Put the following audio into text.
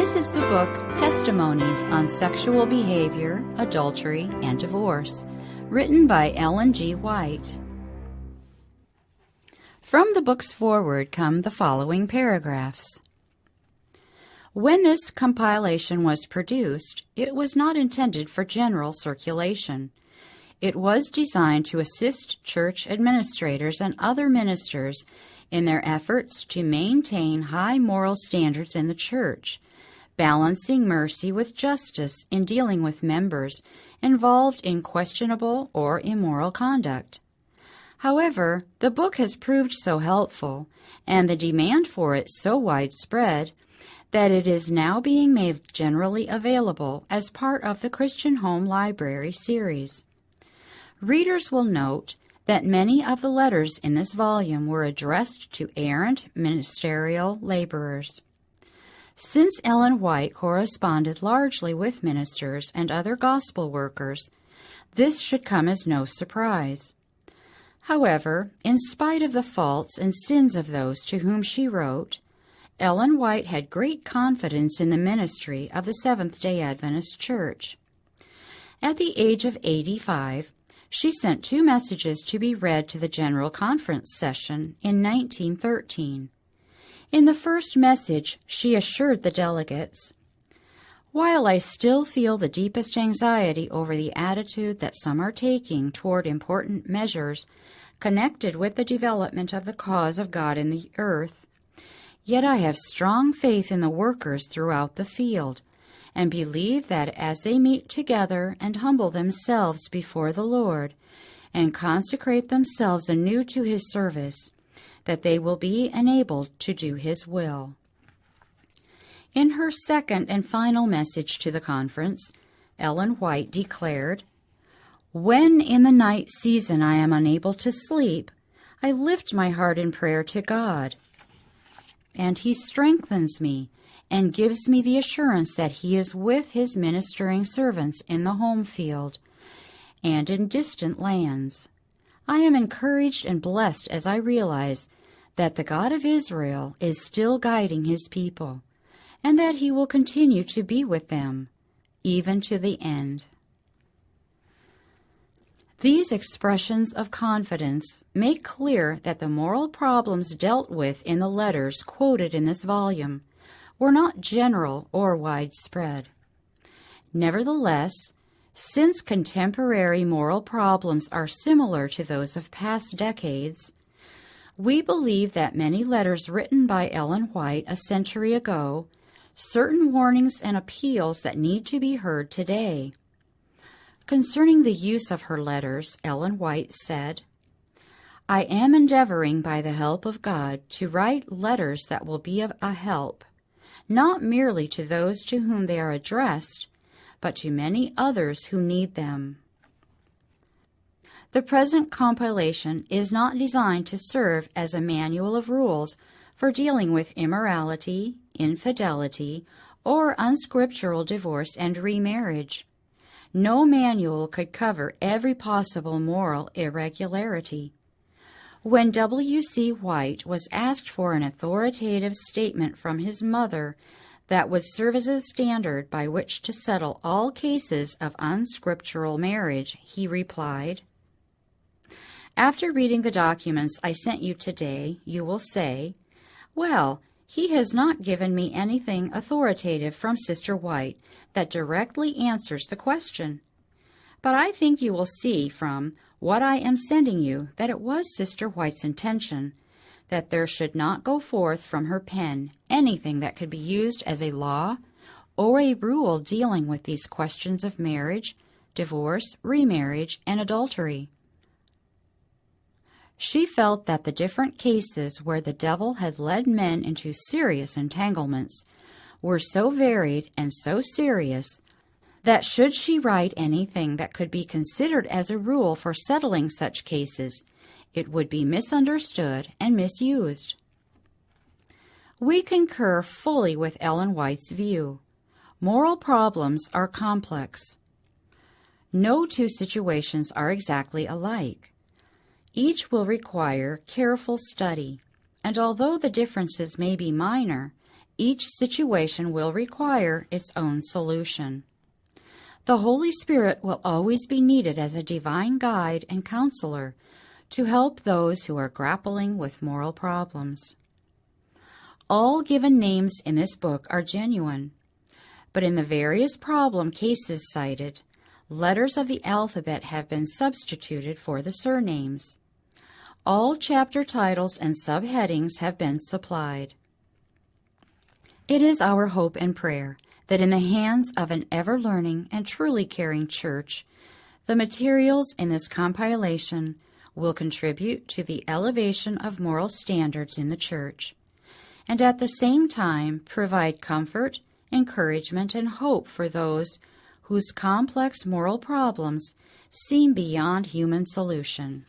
This is the book Testimonies on Sexual Behavior, Adultery, and Divorce, written by Ellen G. White. From the book's foreword come the following paragraphs. When this compilation was produced, it was not intended for general circulation. It was designed to assist church administrators and other ministers in their efforts to maintain high moral standards in the church, balancing mercy with justice in dealing with members involved in questionable or immoral conduct. However, the book has proved so helpful, and the demand for it so widespread, that it is now being made generally available as part of the Christian Home Library series. Readers will note that many of the letters in this volume were addressed to errant ministerial laborers. Since Ellen White corresponded largely with ministers and other gospel workers, this should come as no surprise. However, in spite of the faults and sins of those to whom she wrote, Ellen White had great confidence in the ministry of the Seventh-day Adventist Church. At the age of 85, she sent 2 messages to be read to the General Conference session in 1913. In the first message, she assured the delegates, "While I still feel the deepest anxiety over the attitude that some are taking toward important measures connected with the development of the cause of God in the earth, yet I have strong faith in the workers throughout the field, and believe that as they meet together and humble themselves before the Lord, and consecrate themselves anew to His service, that they will be enabled to do His will." In her second and final message to the conference, Ellen White declared, "When in the night season I am unable to sleep, I lift my heart in prayer to God, and He strengthens me and gives me the assurance that He is with His ministering servants in the home field and in distant lands. I am encouraged and blessed as I realize that the God of Israel is still guiding His people, and that He will continue to be with them, even to the end." These expressions of confidence make clear that the moral problems dealt with in the letters quoted in this volume were not general or widespread. Nevertheless, since contemporary moral problems are similar to those of past decades, we believe that many letters written by Ellen White a century ago, certain warnings and appeals that need to be heard today. Concerning the use of her letters, Ellen White said, "I am endeavoring by the help of God to write letters that will be of a help, not merely to those to whom they are addressed, but to many others who need them." The present compilation is not designed to serve as a manual of rules for dealing with immorality, infidelity, or unscriptural divorce and remarriage. No manual could cover every possible moral irregularity. When W.C. White was asked for an authoritative statement from his mother that would serve as a standard by which to settle all cases of unscriptural marriage, he replied, "After reading the documents I sent you today, you will say, 'Well, he has not given me anything authoritative from Sister White that directly answers the question.' But I think you will see from what I am sending you that it was Sister White's intention that there should not go forth from her pen anything that could be used as a law or a rule dealing with these questions of marriage, divorce, remarriage, and adultery." She felt that the different cases where the devil had led men into serious entanglements were so varied and so serious that should she write anything that could be considered as a rule for settling such cases, it would be misunderstood and misused. We concur fully with Ellen White's view. Moral problems are complex. No 2 situations are exactly alike. Each will require careful study, and although the differences may be minor, Each situation will require its own solution. The Holy Spirit will always be needed as a divine guide and counselor to help those who are grappling with moral problems. All given names in this book are genuine, but in the various problem cases cited, letters of the alphabet have been substituted for the surnames. All chapter titles and subheadings have been supplied. It is our hope and prayer that in the hands of an ever-learning and truly caring church, the materials in this compilation will contribute to the elevation of moral standards in the church, and at the same time provide comfort, encouragement, and hope for those whose complex moral problems seem beyond human solution.